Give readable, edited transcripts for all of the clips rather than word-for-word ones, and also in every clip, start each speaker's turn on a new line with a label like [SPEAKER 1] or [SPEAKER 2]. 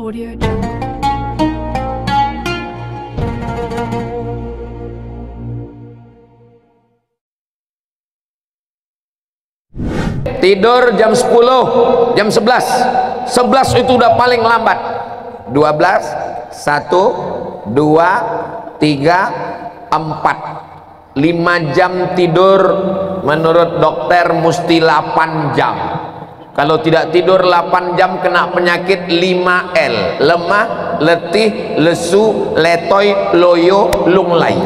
[SPEAKER 1] Audio Jungle.
[SPEAKER 2] Tidur jam 10, jam 11. 11 itu udah paling lambat. 12, 1, 2, 3, 4. 5 jam tidur menurut dokter mesti 8 jam. Kalau tidak tidur 8 jam kena penyakit 5L. Lemah, letih, lesu, letoy, loyo, lunglai.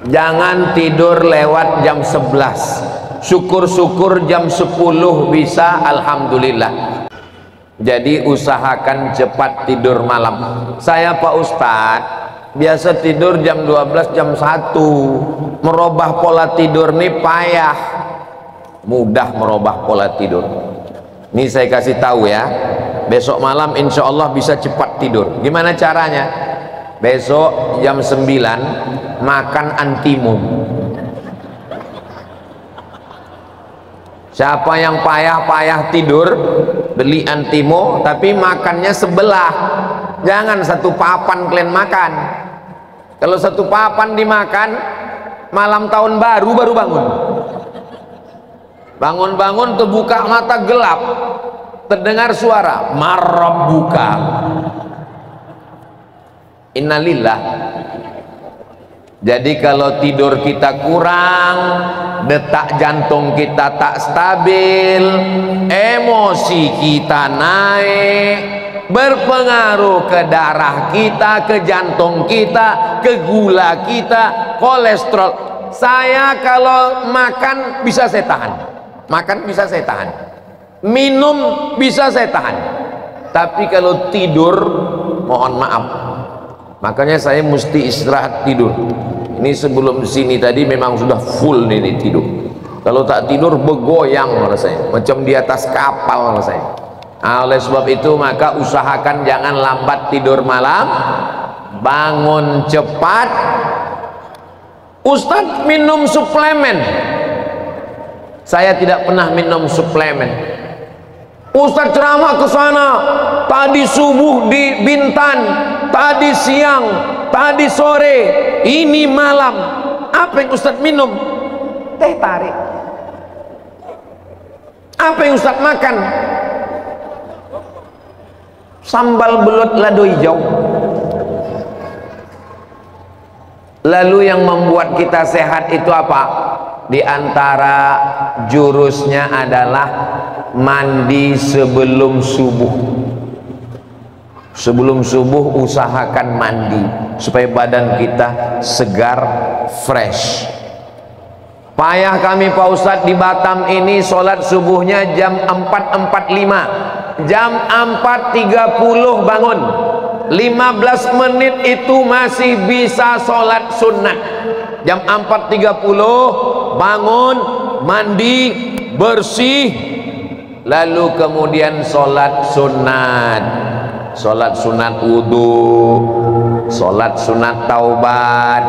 [SPEAKER 2] Jangan tidur lewat jam 11. Syukur-syukur jam 10 bisa, alhamdulillah. Jadi usahakan cepat tidur malam. Saya Pak Ustadz biasa tidur jam 12, jam 1. Merubah pola tidur nih payah. Mudah merubah pola tidur. Ini saya kasih tahu ya. Besok malam insya Allah bisa cepat tidur. Gimana caranya? Besok jam 9 makan antimum. Siapa yang payah-payah tidur, beli antimo, tapi makannya sebelah. Jangan satu papan kalian makan. Kalau satu papan dimakan, malam tahun baru bangun. Bangun-bangun terbuka mata gelap, terdengar suara marabbuka. Innalillah. Jadi kalau tidur kita kurang, detak jantung kita tak stabil, emosi kita naik, berpengaruh ke darah kita, ke jantung kita, ke gula kita, kolesterol. Saya kalau makan bisa saya tahan, makan bisa saya tahan, minum bisa saya tahan, tapi kalau tidur mohon maaf. Makanya saya mesti istirahat tidur. Ini sebelum sini tadi memang sudah full ini tidur. Kalau tak tidur bergoyang rasanya, macam di atas kapal rasanya. Nah, oleh sebab itu maka usahakan jangan lambat tidur malam, bangun cepat. Ustadz minum suplemen. Saya tidak pernah minum suplemen. Ustadz ceramah ke sana, tadi subuh di Bintan, tadi siang, tadi sore, ini malam. Apa yang Ustadz minum? Teh tarik. Apa yang Ustadz makan? Sambal belut lado hijau. Lalu yang membuat kita sehat itu apa? Di antara jurusnya adalah mandi sebelum subuh. Sebelum subuh usahakan mandi supaya badan kita segar, fresh. Payah kami Pak Ustadz di Batam ini sholat subuhnya jam 4.45, jam 4.30 bangun, 15 menit itu masih bisa sholat sunnah. Jam 4.30 bangun, mandi, bersih, lalu kemudian sholat sunat. Sholat sunat wudhu, sholat sunat taubat,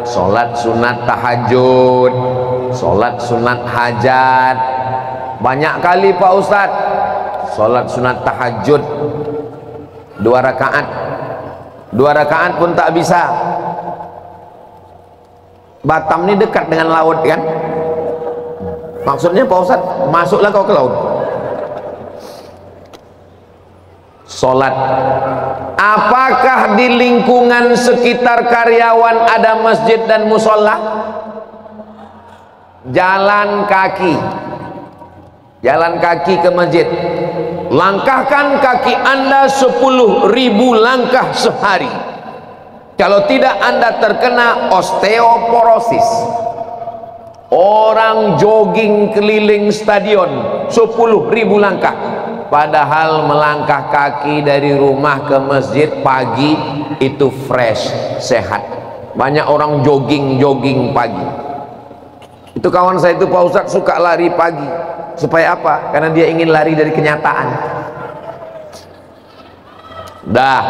[SPEAKER 2] sholat sunat tahajud, sholat sunat hajat. Banyak kali Pak Ustadz sholat sunat tahajud 2 rakaat. 2 rakaat pun tak bisa. Batam ini dekat dengan laut kan? Maksudnya Pak Ustadz, masuklah kau ke laut. Sholat. Apakah di lingkungan sekitar karyawan ada masjid dan musola? Jalan kaki. Jalan kaki ke masjid. Langkahkan kaki Anda 10.000 langkah sehari. Kalau tidak Anda terkena osteoporosis. Orang jogging keliling stadion 10.000 langkah. Padahal melangkah kaki dari rumah ke masjid pagi itu fresh, sehat. Banyak orang jogging pagi. Itu kawan saya itu Pak Ustadz suka lari pagi. Supaya apa? Karena dia ingin lari dari kenyataan. Dah,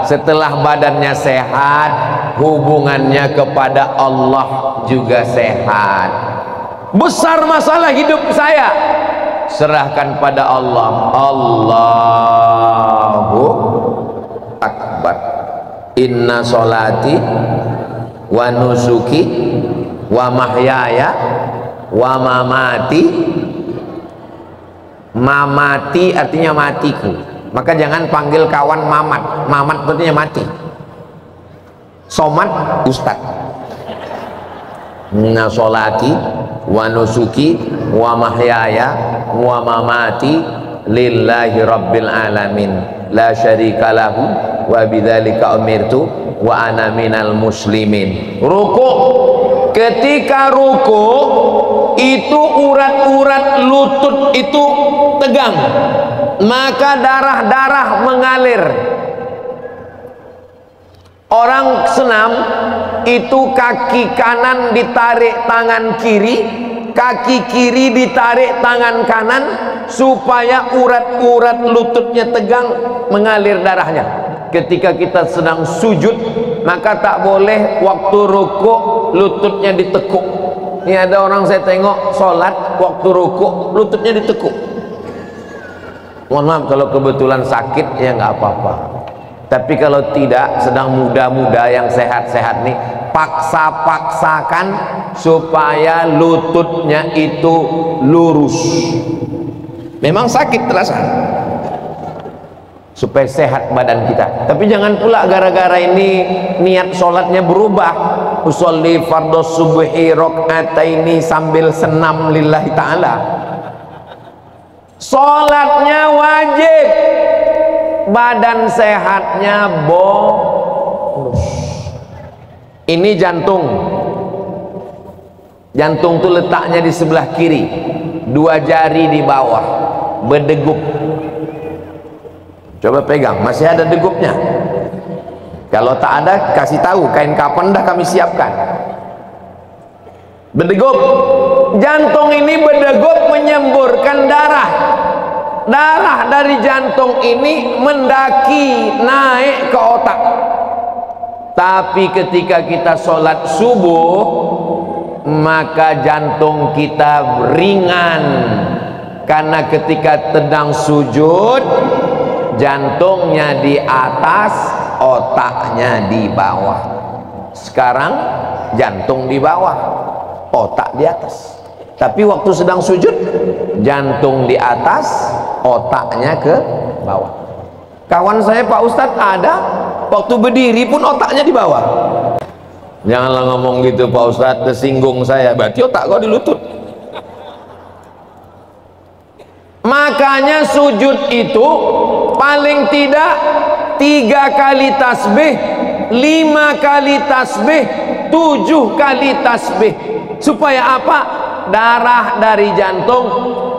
[SPEAKER 2] setelah badannya sehat, hubungannya kepada Allah juga sehat. Besar masalah hidup saya, serahkan pada Allah. Allah inna sholati wa nusuki wa mahyaya wa mamati. Mamati artinya matiku, maka jangan panggil kawan mamat. Mamat artinya mati. Somat ustad. Inna sholati wa nusuki wa mahyaya wa mamati lillahi rabbil alamin la syarika lahu wa bidzalika umirtu wa ana minal muslimin. Ruku, ketika ruku itu urat-urat lutut itu tegang, maka darah-darah mengalir. Orang senam itu kaki kanan ditarik tangan kiri, kaki kiri ditarik tangan kanan, supaya urat-urat lututnya tegang, mengalir darahnya. Ketika kita sedang sujud, maka tak boleh waktu rukuk lututnya ditekuk. Ini ada orang saya tengok sholat waktu rukuk lututnya ditekuk. Mohon maaf kalau kebetulan sakit ya nggak apa-apa. Tapi kalau tidak, sedang muda-muda yang sehat-sehat nih, paksa-paksakan supaya lututnya itu lurus. Memang sakit terasa, supaya sehat badan kita. Tapi jangan pula gara-gara ini niat sholatnya berubah. Usolli fardhu subhi rakaataini sambil senam lillahi ta'ala. Sholatnya wajib, badan sehatnya bonus. Ini jantung. Jantung itu letaknya di sebelah kiri, 2 jari di bawah, berdegup. Coba pegang, masih ada degupnya. Kalau tak ada, kasih tahu, kain kapan dah kami siapkan. Berdegup. Jantung ini berdegup menyemburkan darah. Darah dari jantung ini mendaki naik ke otak. Tapi ketika kita sholat subuh, maka jantung kita ringan, karena ketika sedang sujud jantungnya di atas, otaknya di bawah. Sekarang jantung di bawah, otak di atas. Tapi waktu sedang sujud, jantung di atas, otaknya ke bawah. Kawan saya Pak Ustadz ada, waktu berdiri pun otaknya di bawah. Janganlah ngomong gitu Pak Ustadz, kesinggung saya. Berarti otak kau di lutut. Makanya sujud itu paling tidak 3 kali tasbih, 5 kali tasbih, 7 kali tasbih. Supaya apa? Darah dari jantung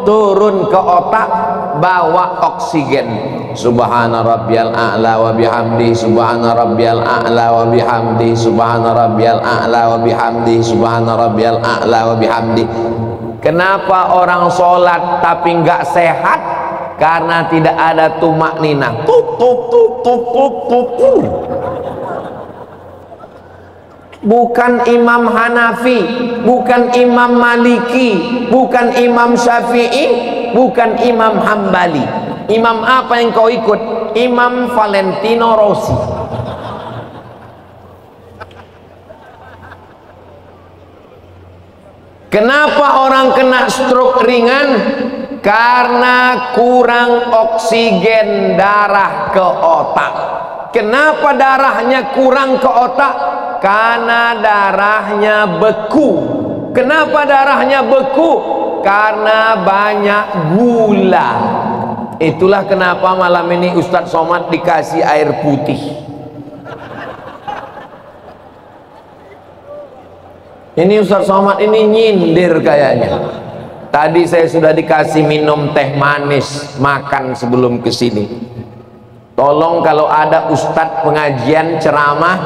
[SPEAKER 2] turun ke otak, bawa oksigen. Subhana rabbiyal a'la wa bihamdi, subhana rabbiyal a'la wa bihamdi, subhana rabbiyal a'la wa bihamdi, subhana rabbiyal a'la wa bihamdi. Kenapa orang sholat tapi nggak sehat? Karena tidak ada tumak ninah. Bukan Imam Hanafi, bukan Imam Maliki, bukan Imam Syafi'i, bukan Imam Hambali. Imam apa yang kau ikut? Imam Valentino Rossi. Kenapa orang kena stroke ringan? Karena kurang oksigen darah ke otak. Kenapa darahnya kurang ke otak? Karena darahnya beku. Kenapa darahnya beku? Karena banyak gula. Itulah kenapa malam ini Ustadz Somad dikasih air putih. Ini Ustadz Somad ini nyindir kayaknya. Tadi saya sudah dikasih minum teh manis, makan sebelum kesini. Tolong kalau ada Ustadz pengajian ceramah,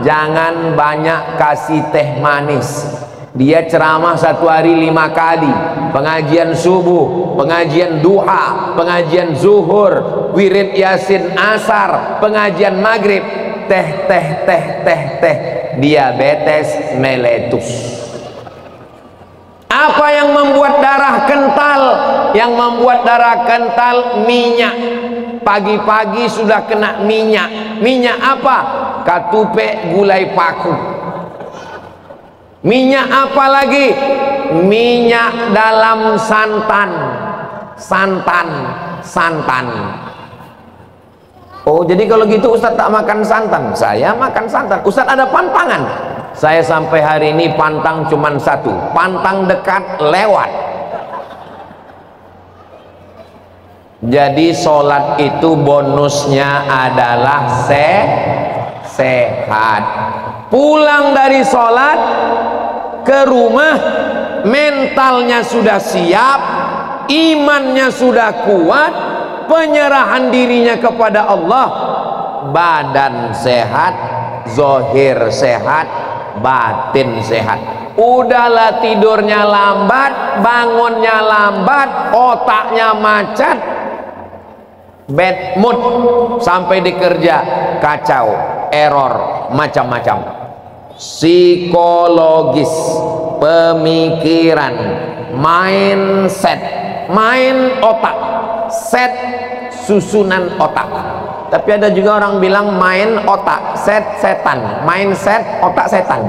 [SPEAKER 2] jangan banyak kasih teh manis. Dia ceramah 1 hari 5 kali, pengajian subuh, pengajian duha, pengajian zuhur, wirid yasin asar, pengajian maghrib, teh, diabetes meletus. Apa yang membuat darah kental? Yang membuat darah kental minyak. Pagi-pagi sudah kena minyak. Minyak apa? katupe gulai paku. Minyak apa lagi? Minyak dalam santan. Santan. Oh, jadi kalau gitu Ustadz tak makan santan. Saya makan santan. Ustadz ada pantangan. Saya sampai hari ini pantang cuman satu. Pantang dekat lewat. Jadi sholat itu bonusnya adalah sehat. Pulang dari sholat ke rumah, mentalnya sudah siap, imannya sudah kuat, penyerahan dirinya kepada Allah, badan sehat, zohir sehat, batin sehat. Udahlah tidurnya lambat, bangunnya lambat, otaknya macet, bad mood, sampai di kerja kacau, error, macam-macam. Psikologis, pemikiran, mindset, main otak, set susunan otak. Tapi ada juga orang bilang main otak, set setan, mindset otak setan.